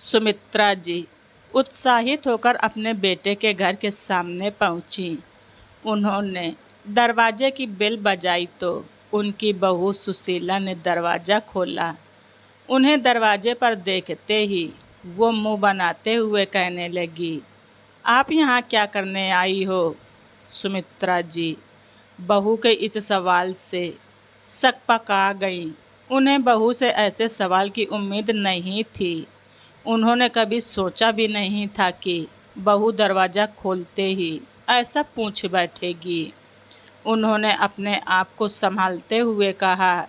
सुमित्रा जी उत्साहित होकर अपने बेटे के घर के सामने पहुंची। उन्होंने दरवाजे की बेल बजाई तो उनकी बहू सुशीला ने दरवाज़ा खोला। उन्हें दरवाजे पर देखते ही वो मुंह बनाते हुए कहने लगी, आप यहाँ क्या करने आई हो? सुमित्रा जी बहू के इस सवाल से सकपका गईं। उन्हें बहू से ऐसे सवाल की उम्मीद नहीं थी। उन्होंने कभी सोचा भी नहीं था कि बहू दरवाज़ा खोलते ही ऐसा पूछ बैठेगी। उन्होंने अपने आप को संभालते हुए कहा,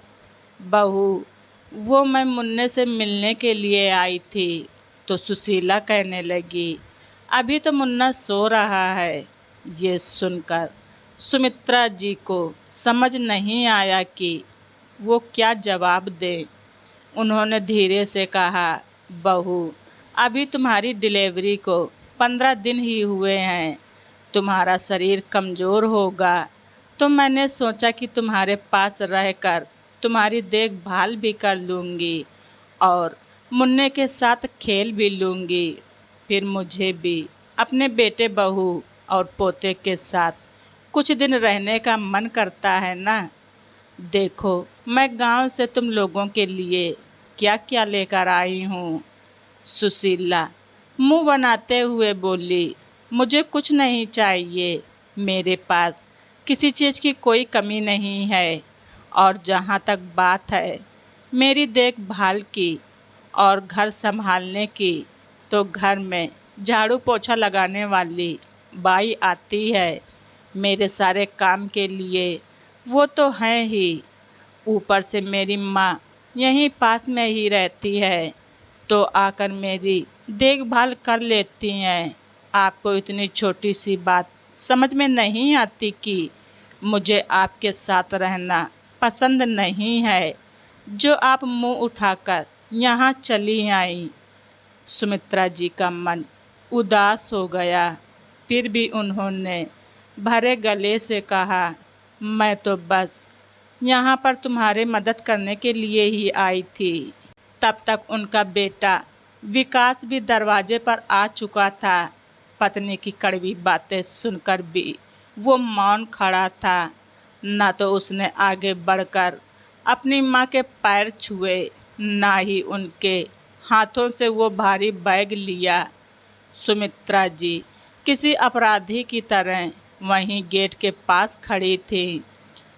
बहू, वो मैं मुन्ने से मिलने के लिए आई थी। तो सुशीला कहने लगी, अभी तो मुन्ना सो रहा है। ये सुनकर सुमित्रा जी को समझ नहीं आया कि वो क्या जवाब दें। उन्होंने धीरे से कहा, बहू, अभी तुम्हारी डिलीवरी को 15 दिन ही हुए हैं। तुम्हारा शरीर कमज़ोर होगा तो मैंने सोचा कि तुम्हारे पास रहकर तुम्हारी देखभाल भी कर लूँगी और मुन्ने के साथ खेल भी लूँगी। फिर मुझे भी अपने बेटे बहू और पोते के साथ कुछ दिन रहने का मन करता है ना। देखो मैं गांव से तुम लोगों के लिए क्या क्या लेकर आई हूँ। सुशीला मुंह बनाते हुए बोली, मुझे कुछ नहीं चाहिए। मेरे पास किसी चीज़ की कोई कमी नहीं है। और जहाँ तक बात है मेरी देखभाल की और घर संभालने की, तो घर में झाड़ू पोछा लगाने वाली बाई आती है। मेरे सारे काम के लिए वो तो हैं ही। ऊपर से मेरी माँ यहीं पास में ही रहती है तो आकर मेरी देखभाल कर लेती हैं। आपको इतनी छोटी सी बात समझ में नहीं आती कि मुझे आपके साथ रहना पसंद नहीं है, जो आप मुंह उठाकर यहाँ चली आई। सुमित्रा जी का मन उदास हो गया। फिर भी उन्होंने भरे गले से कहा, मैं तो बस यहाँ पर तुम्हारे मदद करने के लिए ही आई थी। तब तक उनका बेटा विकास भी दरवाजे पर आ चुका था। पत्नी की कड़वी बातें सुनकर भी वो मौन खड़ा था। न तो उसने आगे बढ़कर अपनी माँ के पैर छुए, ना ही उनके हाथों से वो भारी बैग लिया। सुमित्रा जी किसी अपराधी की तरह वहीं गेट के पास खड़ी थी।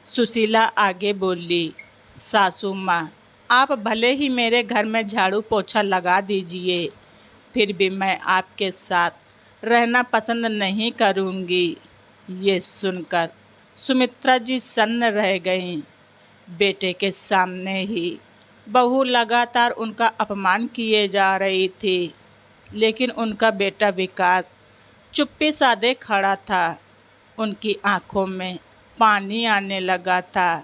सुशीला आगे बोली, सासू माँ, आप भले ही मेरे घर में झाड़ू पोछा लगा दीजिए, फिर भी मैं आपके साथ रहना पसंद नहीं करूँगी। ये सुनकर सुमित्रा जी सन्न रह गईं। बेटे के सामने ही बहू लगातार उनका अपमान किए जा रही थी, लेकिन उनका बेटा विकास चुप्पी साधे खड़ा था। उनकी आंखों में पानी आने लगा था।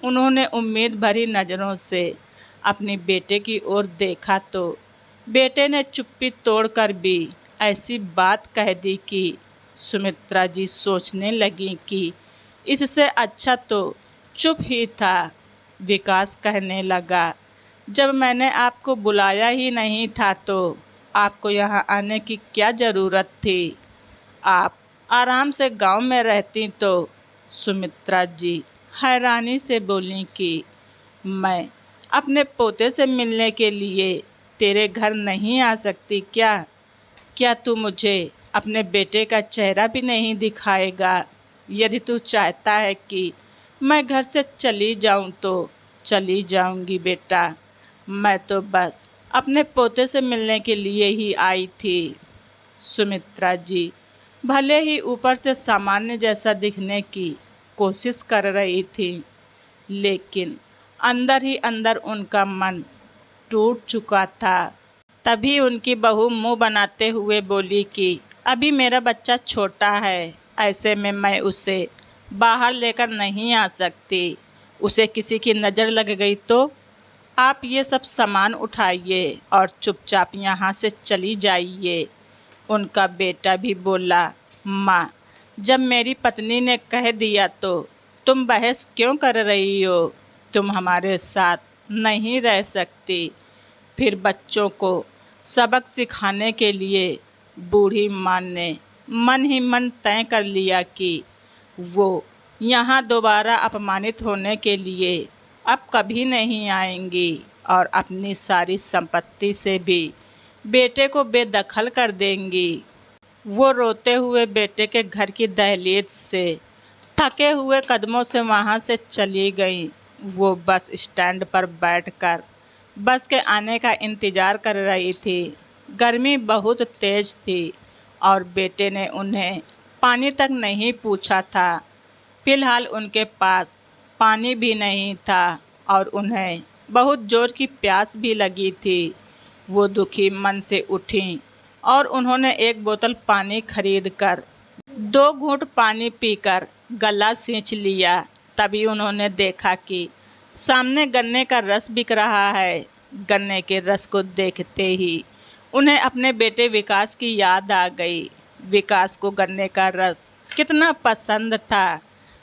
उन्होंने उम्मीद भरी नज़रों से अपने बेटे की ओर देखा तो बेटे ने चुप्पी तोड़कर भी ऐसी बात कह दी कि सुमित्रा जी सोचने लगी कि इससे अच्छा तो चुप ही था। विकास कहने लगा, जब मैंने आपको बुलाया ही नहीं था तो आपको यहाँ आने की क्या ज़रूरत थी? आप आराम से गांव में रहती तो। सुमित्रा जी हैरानी से बोली कि मैं अपने पोते से मिलने के लिए तेरे घर नहीं आ सकती क्या? क्या तू मुझे अपने बेटे का चेहरा भी नहीं दिखाएगा? यदि तू चाहता है कि मैं घर से चली जाऊं तो चली जाऊंगी बेटा। मैं तो बस अपने पोते से मिलने के लिए ही आई थी। सुमित्रा जी भले ही ऊपर से सामान्य जैसा दिखने की कोशिश कर रही थी, लेकिन अंदर ही अंदर उनका मन टूट चुका था। तभी उनकी बहू मुंह बनाते हुए बोली कि अभी मेरा बच्चा छोटा है, ऐसे में मैं उसे बाहर लेकर नहीं आ सकती। उसे किसी की नज़र लग गई तो आप ये सब सामान उठाइए और चुपचाप यहाँ से चली जाइए। उनका बेटा भी बोला, माँ, जब मेरी पत्नी ने कह दिया तो तुम बहस क्यों कर रही हो? तुम हमारे साथ नहीं रह सकती। फिर बच्चों को सबक सिखाने के लिए बूढ़ी माँ ने मन ही मन तय कर लिया कि वो यहाँ दोबारा अपमानित होने के लिए अब कभी नहीं आएंगी और अपनी सारी संपत्ति से भी बेटे को बेदखल कर देंगी। वो रोते हुए बेटे के घर की दहलीज से थके हुए कदमों से वहाँ से चली गई। वो बस स्टैंड पर बैठकर बस के आने का इंतज़ार कर रही थी। गर्मी बहुत तेज थी और बेटे ने उन्हें पानी तक नहीं पूछा था। फिलहाल उनके पास पानी भी नहीं था और उन्हें बहुत जोर की प्यास भी लगी थी। वो दुखी मन से उठीं और उन्होंने एक बोतल पानी खरीदकर 2 घूंट पानी पीकर गला सींच लिया। तभी उन्होंने देखा कि सामने गन्ने का रस बिक रहा है। गन्ने के रस को देखते ही उन्हें अपने बेटे विकास की याद आ गई। विकास को गन्ने का रस कितना पसंद था।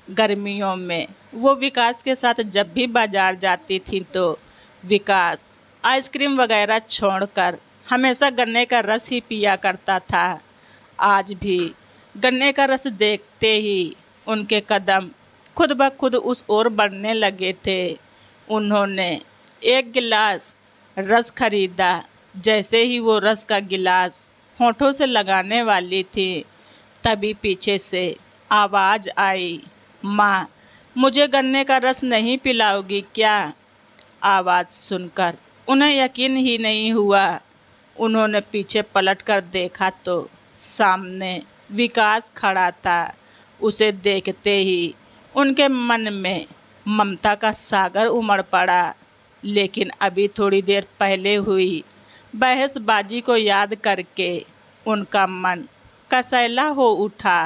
गर्मियों में वो विकास के साथ जब भी बाजार जाती थी तो विकास आइसक्रीम वगैरह छोड़कर हमेशा गन्ने का रस ही पिया करता था। आज भी गन्ने का रस देखते ही उनके कदम खुद ब खुद उस ओर बढ़ने लगे थे। उन्होंने 1 गिलास रस खरीदा। जैसे ही वो रस का गिलास होठों से लगाने वाली थी तभी पीछे से आवाज़ आई, माँ, मुझे गन्ने का रस नहीं पिलाओगी क्या? आवाज़ सुनकर उन्हें यकीन ही नहीं हुआ। उन्होंने पीछे पलटकर देखा तो सामने विकास खड़ा था। उसे देखते ही उनके मन में ममता का सागर उमड़ पड़ा। लेकिन अभी थोड़ी देर पहले हुई बहसबाजी को याद करके उनका मन कसैला हो उठा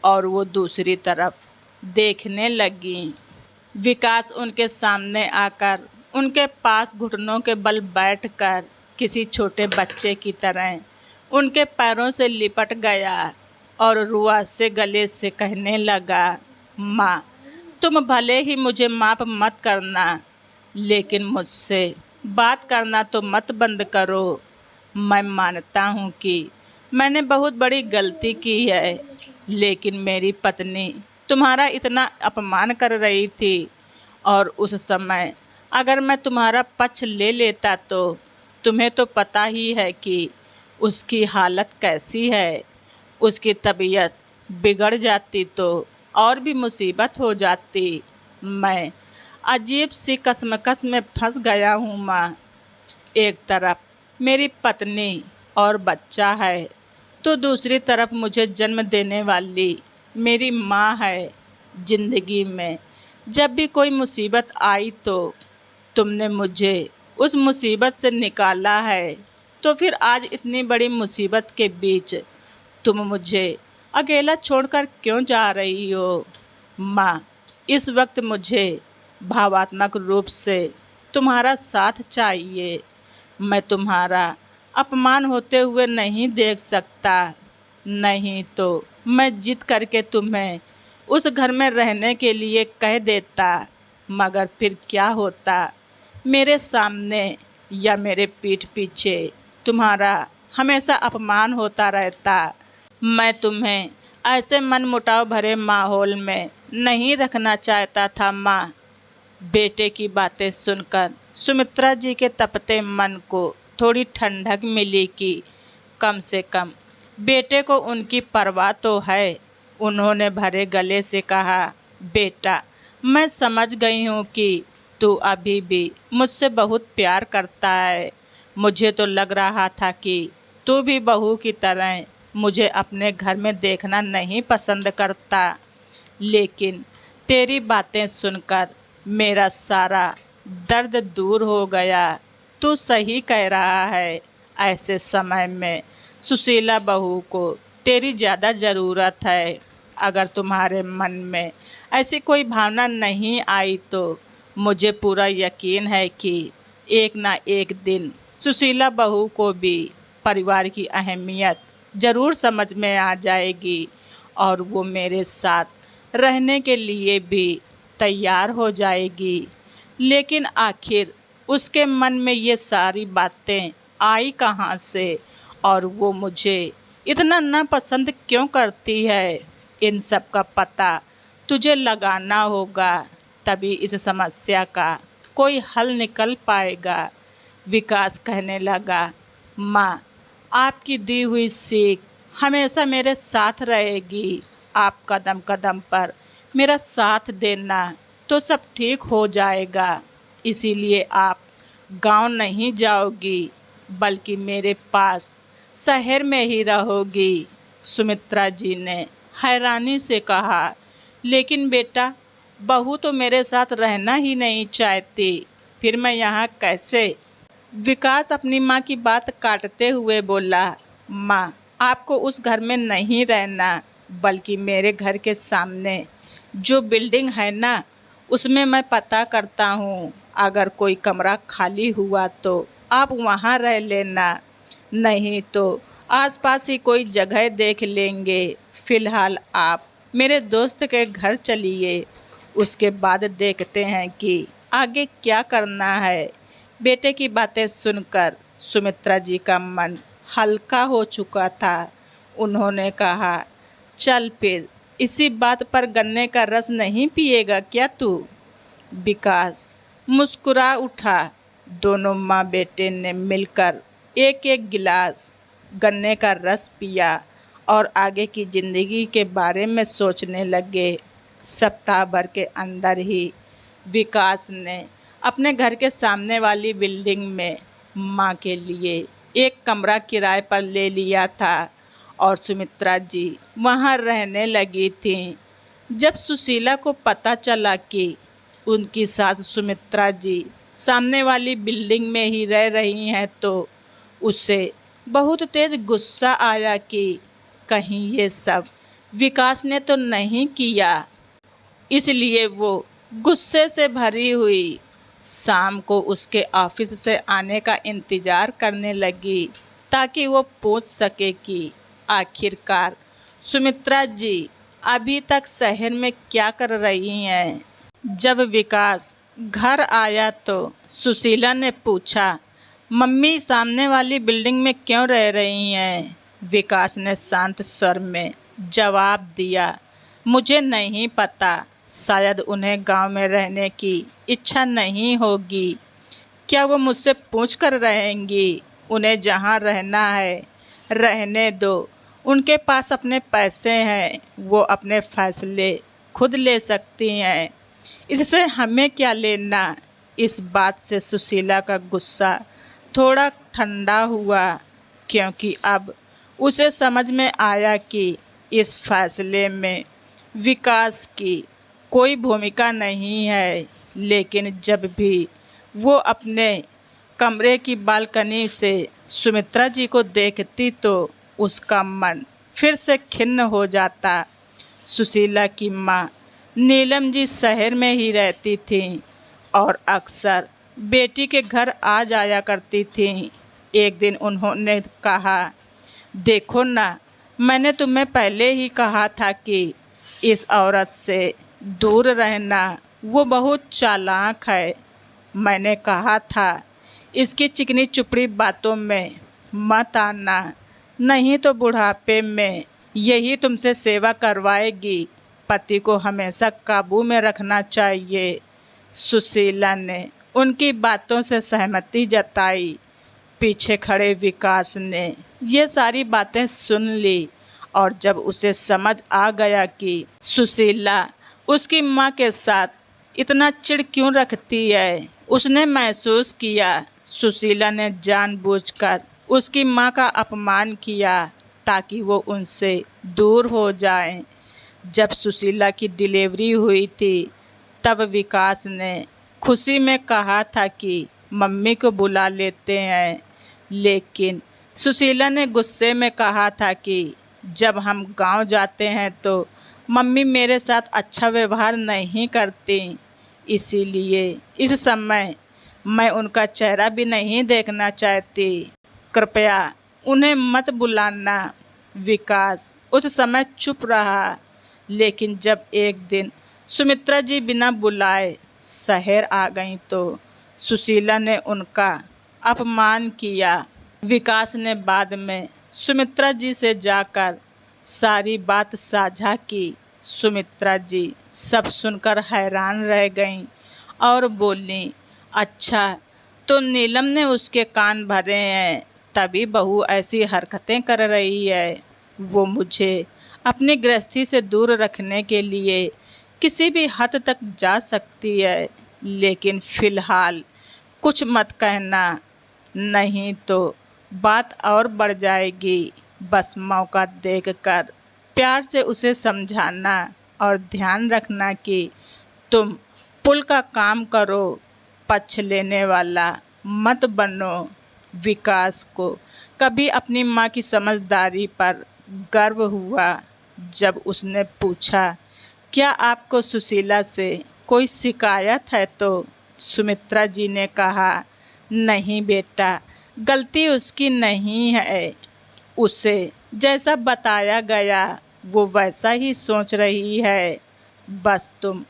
और वो दूसरी तरफ देखने लगी। विकास उनके सामने आकर उनके पास घुटनों के बल बैठकर किसी छोटे बच्चे की तरह उनके पैरों से लिपट गया और रुआ से गले से कहने लगा, माँ, तुम भले ही मुझे माफ़ मत करना, लेकिन मुझसे बात करना तो मत बंद करो। मैं मानता हूँ कि मैंने बहुत बड़ी गलती की है, लेकिन मेरी पत्नी तुम्हारा इतना अपमान कर रही थी और उस समय अगर मैं तुम्हारा पक्ष ले लेता तो तुम्हें तो पता ही है कि उसकी हालत कैसी है। उसकी तबीयत बिगड़ जाती तो और भी मुसीबत हो जाती। मैं अजीब सी कशमकश में फंस गया हूँ माँ। एक तरफ मेरी पत्नी और बच्चा है तो दूसरी तरफ मुझे जन्म देने वाली मेरी माँ है। जिंदगी में जब भी कोई मुसीबत आई तो तुमने मुझे उस मुसीबत से निकाला है, तो फिर आज इतनी बड़ी मुसीबत के बीच तुम मुझे अकेला छोड़कर क्यों जा रही हो? माँ, इस वक्त मुझे भावात्मक रूप से तुम्हारा साथ चाहिए। मैं तुम्हारा अपमान होते हुए नहीं देख सकता। नहीं तो मैं जिद करके तुम्हें उस घर में रहने के लिए कह देता, मगर फिर क्या होता? मेरे सामने या मेरे पीठ पीछे तुम्हारा हमेशा अपमान होता रहता। मैं तुम्हें ऐसे मनमुटाव भरे माहौल में नहीं रखना चाहता था माँ। बेटे की बातें सुनकर सुमित्रा जी के तपते मन को थोड़ी ठंडक मिली कि कम से कम बेटे को उनकी परवाह तो है। उन्होंने भरे गले से कहा, बेटा, मैं समझ गई हूँ कि तू अभी भी मुझसे बहुत प्यार करता है। मुझे तो लग रहा था कि तू भी बहू की तरह मुझे अपने घर में देखना नहीं पसंद करता, लेकिन तेरी बातें सुनकर मेरा सारा दर्द दूर हो गया। तू सही कह रहा है। ऐसे समय में सुशीला बहू को तेरी ज़्यादा ज़रूरत है। अगर तुम्हारे मन में ऐसी कोई भावना नहीं आई तो मुझे पूरा यकीन है कि एक ना एक दिन सुशीला बहू को भी परिवार की अहमियत ज़रूर समझ में आ जाएगी और वो मेरे साथ रहने के लिए भी तैयार हो जाएगी। लेकिन आखिर उसके मन में ये सारी बातें आई कहाँ से और वो मुझे इतना नापसंद क्यों करती है? इन सब का पता तुझे लगाना होगा, तभी इस समस्या का कोई हल निकल पाएगा। विकास कहने लगा, माँ, आपकी दी हुई सीख हमेशा मेरे साथ रहेगी। आप कदम कदम पर मेरा साथ देना तो सब ठीक हो जाएगा। इसीलिए आप गांव नहीं जाओगी, बल्कि मेरे पास शहर में ही रहोगी। सुमित्रा जी ने हैरानी से कहा, लेकिन बेटा, बहू तो मेरे साथ रहना ही नहीं चाहती, फिर मैं यहाँ कैसे? विकास अपनी माँ की बात काटते हुए बोला, माँ, आपको उस घर में नहीं रहना, बल्कि मेरे घर के सामने जो बिल्डिंग है ना, उसमें मैं पता करता हूँ। अगर कोई कमरा खाली हुआ तो आप वहाँ रह लेना, नहीं तो आसपास ही कोई जगह देख लेंगे। फिलहाल आप मेरे दोस्त के घर चलिए, उसके बाद देखते हैं कि आगे क्या करना है। बेटे की बातें सुनकर सुमित्रा जी का मन हल्का हो चुका था। उन्होंने कहा, चल फिर इसी बात पर गन्ने का रस नहीं पिएगा क्या तू? विकास मुस्कुरा उठा। दोनों माँ बेटे ने मिलकर एक एक गिलास गन्ने का रस पिया और आगे की जिंदगी के बारे में सोचने लगे। सप्ताह भर के अंदर ही विकास ने अपने घर के सामने वाली बिल्डिंग में माँ के लिए एक कमरा किराए पर ले लिया था और सुमित्रा जी वहाँ रहने लगी थीं। जब सुशीला को पता चला कि उनकी सास सुमित्रा जी सामने वाली बिल्डिंग में ही रह रही हैं, तो उसे बहुत तेज गुस्सा आया कि कहीं ये सब विकास ने तो नहीं किया। इसलिए वो गुस्से से भरी हुई शाम को उसके ऑफिस से आने का इंतजार करने लगी, ताकि वो पूछ सके कि आखिरकार सुमित्रा जी अभी तक शहर में क्या कर रही हैं। जब विकास घर आया तो सुशीला ने पूछा, मम्मी सामने वाली बिल्डिंग में क्यों रह रही हैं? विकास ने शांत स्वर में जवाब दिया, मुझे नहीं पता, शायद उन्हें गांव में रहने की इच्छा नहीं होगी। क्या वो मुझसे पूछ कर रहेंगी? उन्हें जहाँ रहना है रहने दो, उनके पास अपने पैसे हैं, वो अपने फैसले खुद ले सकती हैं, इससे हमें क्या लेना? इस बात से सुशीला का गुस्सा थोड़ा ठंडा हुआ, क्योंकि अब उसे समझ में आया कि इस फैसले में विकास की कोई भूमिका नहीं है। लेकिन जब भी वो अपने कमरे की बालकनी से सुमित्रा जी को देखती तो उसका मन फिर से खिन्न हो जाता। सुशीला की माँ नीलम जी शहर में ही रहती थीं और अक्सर बेटी के घर आ जाया करती थीं। एक दिन उन्होंने कहा, देखो ना, मैंने तुम्हें पहले ही कहा था कि इस औरत से दूर रहना, वो बहुत चालाक है। मैंने कहा था इसकी चिकनी चुपड़ी बातों में मत आना, नहीं तो बुढ़ापे में यही तुमसे सेवा करवाएगी। पति को हमेशा काबू में रखना चाहिए। सुशीला ने उनकी बातों से सहमति जताई। पीछे खड़े विकास ने ये सारी बातें सुन ली और जब उसे समझ आ गया कि सुशीला उसकी माँ के साथ इतना चिढ़ क्यों रखती है, उसने महसूस किया सुशीला ने जानबूझकर उसकी माँ का अपमान किया ताकि वो उनसे दूर हो जाए। जब सुशीला की डिलीवरी हुई थी, तब विकास ने खुशी में कहा था कि मम्मी को बुला लेते हैं, लेकिन सुशीला ने गुस्से में कहा था कि जब हम गांव जाते हैं तो मम्मी मेरे साथ अच्छा व्यवहार नहीं करती, इसीलिए इस समय मैं उनका चेहरा भी नहीं देखना चाहती। कृपया उन्हें मत बुलाना। विकास उस समय चुप रहा, लेकिन जब एक दिन सुमित्रा जी बिना बुलाए शहर आ गईं तो सुशीला ने उनका अपमान किया। विकास ने बाद में सुमित्रा जी से जाकर सारी बात साझा की। सुमित्रा जी सब सुनकर हैरान रह गईं और बोली, अच्छा, तो नीलम ने उसके कान भरे हैं, तभी बहू ऐसी हरकतें कर रही है। वो मुझे अपनी गृहस्थी से दूर रखने के लिए किसी भी हद तक जा सकती है, लेकिन फिलहाल कुछ मत कहना, नहीं तो बात और बढ़ जाएगी। बस मौका देखकर प्यार से उसे समझाना और ध्यान रखना कि तुम पुल का काम करो, पक्ष लेने वाला मत बनो। विकास को कभी अपनी माँ की समझदारी पर गर्व हुआ। जब उसने पूछा, क्या आपको सुशीला से कोई शिकायत है, तो सुमित्रा जी ने कहा, नहीं बेटा, गलती उसकी नहीं है। उसे जैसा बताया गया वो वैसा ही सोच रही है। बस तुम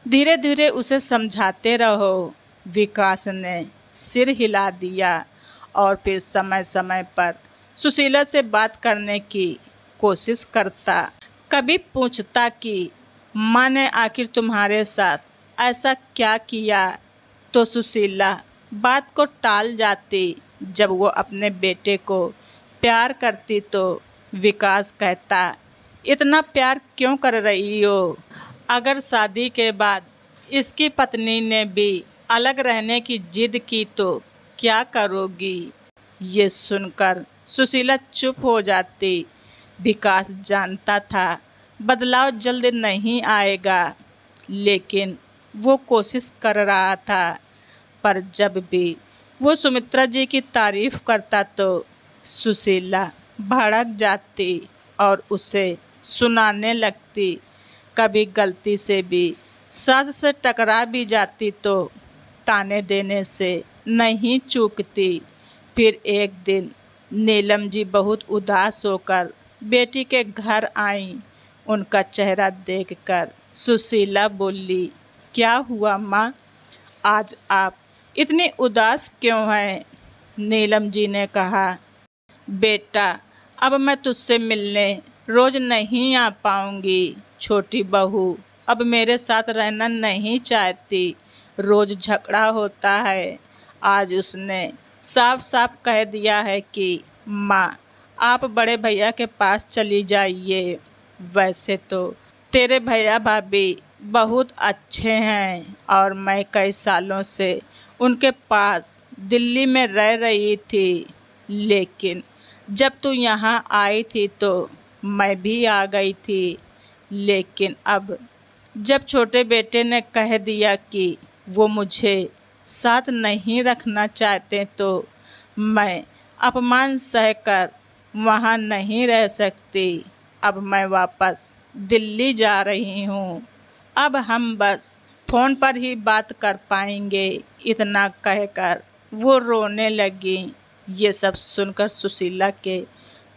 धीरे धीरे उसे समझाते रहो। विकास ने सिर हिला दिया और फिर समय समय पर सुशीला से बात करने की कोशिश करता। कभी पूछता कि माँ ने आखिर तुम्हारे साथ ऐसा क्या किया, तो सुशीला बात को टाल जाती। जब वो अपने बेटे को प्यार करती तो विकास कहता, इतना प्यार क्यों कर रही हो? अगर शादी के बाद इसकी पत्नी ने भी अलग रहने की जिद की तो क्या करोगी? ये सुनकर सुशीला चुप हो जाती। विकास जानता था बदलाव जल्द नहीं आएगा, लेकिन वो कोशिश कर रहा था। पर जब भी वो सुमित्रा जी की तारीफ करता तो सुशीला भड़क जाती और उसे सुनाने लगती। कभी गलती से भी सास से टकरा भी जाती तो ताने देने से नहीं चूकती। फिर एक दिन नीलम जी बहुत उदास होकर बेटी के घर आईं। उनका चेहरा देखकर सुशीला बोली, क्या हुआ माँ, आज आप इतनी उदास क्यों हैं? नीलम जी ने कहा, बेटा, अब मैं तुझसे मिलने रोज नहीं आ पाऊंगी। छोटी बहू अब मेरे साथ रहना नहीं चाहती, रोज झगड़ा होता है। आज उसने साफ साफ कह दिया है कि माँ, आप बड़े भैया के पास चली जाइए। वैसे तो तेरे भैया भाभी बहुत अच्छे हैं और मैं कई सालों से उनके पास दिल्ली में रह रही थी, लेकिन जब तू यहाँ आई थी तो मैं भी आ गई थी। लेकिन अब जब छोटे बेटे ने कह दिया कि वो मुझे साथ नहीं रखना चाहते तो मैं अपमान सहकर वहाँ नहीं रह सकती। अब मैं वापस दिल्ली जा रही हूँ। अब हम बस फ़ोन पर ही बात कर पाएंगे। इतना कहकर वो रोने लगी। ये सब सुनकर सुशीला के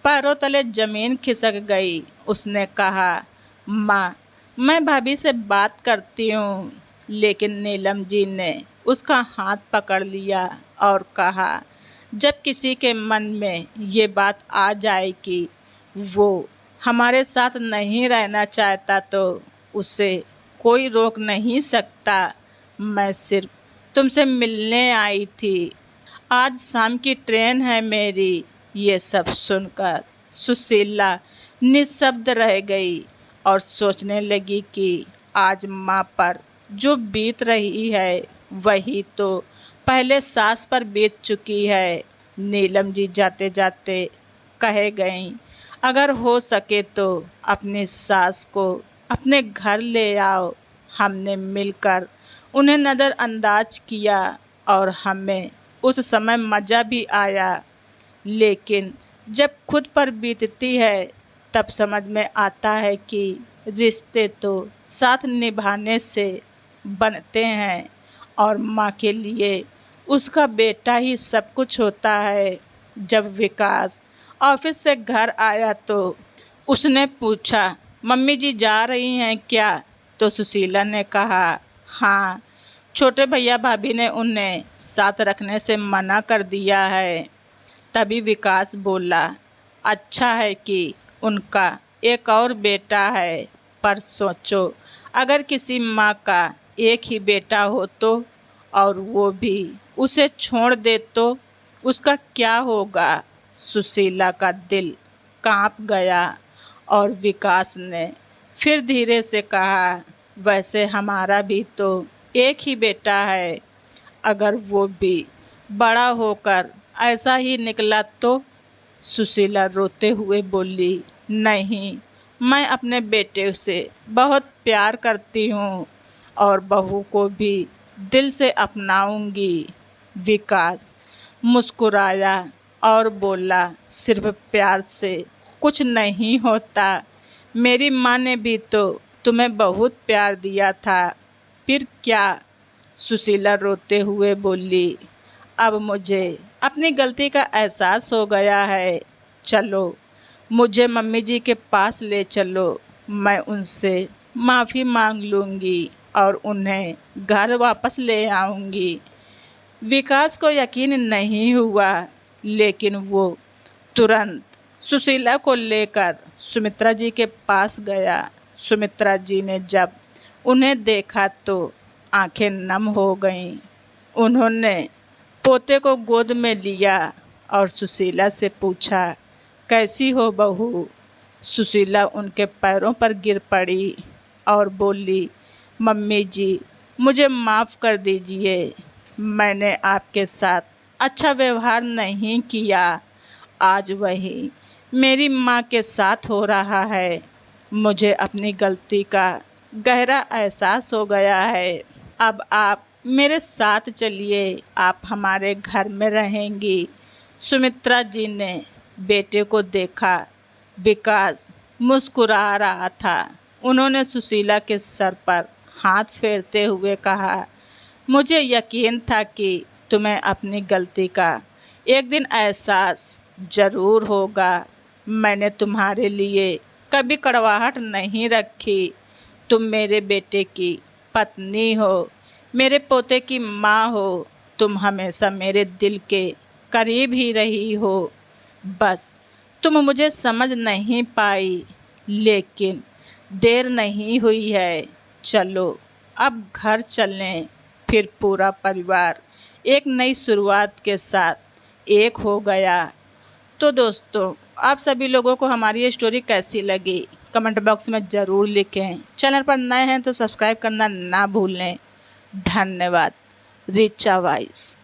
पैरों तले जमीन खिसक गई। उसने कहा, माँ, मैं भाभी से बात करती हूँ। लेकिन नीलम जी ने उसका हाथ पकड़ लिया और कहा, जब किसी के मन में ये बात आ जाए कि वो हमारे साथ नहीं रहना चाहता तो उसे कोई रोक नहीं सकता। मैं सिर्फ तुमसे मिलने आई थी। आज शाम की ट्रेन है मेरी। ये सब सुनकर सुशीला निशब्द रह गई और सोचने लगी कि आज माँ पर जो बीत रही है वही तो पहले सास पर बीत चुकी है। नीलम जी जाते जाते कहे गईं, अगर हो सके तो अपनी सास को अपने घर ले आओ। हमने मिलकर उन्हें नज़रअंदाज किया और हमें उस समय मज़ा भी आया, लेकिन जब खुद पर बीतती है तब समझ में आता है कि रिश्ते तो साथ निभाने से बनते हैं और माँ के लिए उसका बेटा ही सब कुछ होता है। जब विकास ऑफिस से घर आया तो उसने पूछा, मम्मी जी जा रही हैं क्या? तो सुशीला ने कहा, हाँ, छोटे भैया भाभी ने उन्हें साथ रखने से मना कर दिया है। तभी विकास बोला, अच्छा है कि उनका एक और बेटा है, पर सोचो अगर किसी माँ का एक ही बेटा हो तो, और वो भी उसे छोड़ दे तो उसका क्या होगा। सुशीला का दिल कांप गया और विकास ने फिर धीरे से कहा, वैसे हमारा भी तो एक ही बेटा है, अगर वो भी बड़ा होकर ऐसा ही निकला तो। सुशीला रोते हुए बोली, नहीं, मैं अपने बेटे से बहुत प्यार करती हूँ और बहू को भी दिल से अपनाऊंगी। विकास मुस्कुराया और बोला, सिर्फ प्यार से कुछ नहीं होता, मेरी माँ ने भी तो तुम्हें बहुत प्यार दिया था, फिर क्या। सुशीला रोते हुए बोली, अब मुझे अपनी गलती का एहसास हो गया है, चलो मुझे मम्मी जी के पास ले चलो, मैं उनसे माफ़ी मांग लूँगी और उन्हें घर वापस ले आऊँगी। विकास को यकीन नहीं हुआ, लेकिन वो तुरंत सुशीला को लेकर सुमित्रा जी के पास गया। सुमित्रा जी ने जब उन्हें देखा तो आंखें नम हो गईं। उन्होंने पोते को गोद में लिया और सुशीला से पूछा, कैसी हो बहू। सुशीला उनके पैरों पर गिर पड़ी और बोली, मम्मी जी, मुझे माफ़ कर दीजिए, मैंने आपके साथ अच्छा व्यवहार नहीं किया, आज वही मेरी माँ के साथ हो रहा है, मुझे अपनी गलती का गहरा एहसास हो गया है, अब आप मेरे साथ चलिए, आप हमारे घर में रहेंगी। सुमित्रा जी ने बेटे को देखा, विकास मुस्कुरा रहा था। उन्होंने सुशीला के सर पर हाथ फेरते हुए कहा, मुझे यकीन था कि तुम्हें अपनी गलती का एक दिन एहसास ज़रूर होगा, मैंने तुम्हारे लिए कभी कड़वाहट नहीं रखी, तुम मेरे बेटे की पत्नी हो, मेरे पोते की माँ हो, तुम हमेशा मेरे दिल के करीब ही रही हो, बस तुम मुझे समझ नहीं पाई, लेकिन देर नहीं हुई है, चलो अब घर चलें। फिर पूरा परिवार एक नई शुरुआत के साथ एक हो गया। तो दोस्तों, आप सभी लोगों को हमारी ये स्टोरी कैसी लगी कमेंट बॉक्स में ज़रूर लिखें। चैनल पर नए हैं तो सब्सक्राइब करना ना भूलें। धन्यवाद। रिचा वॉइस।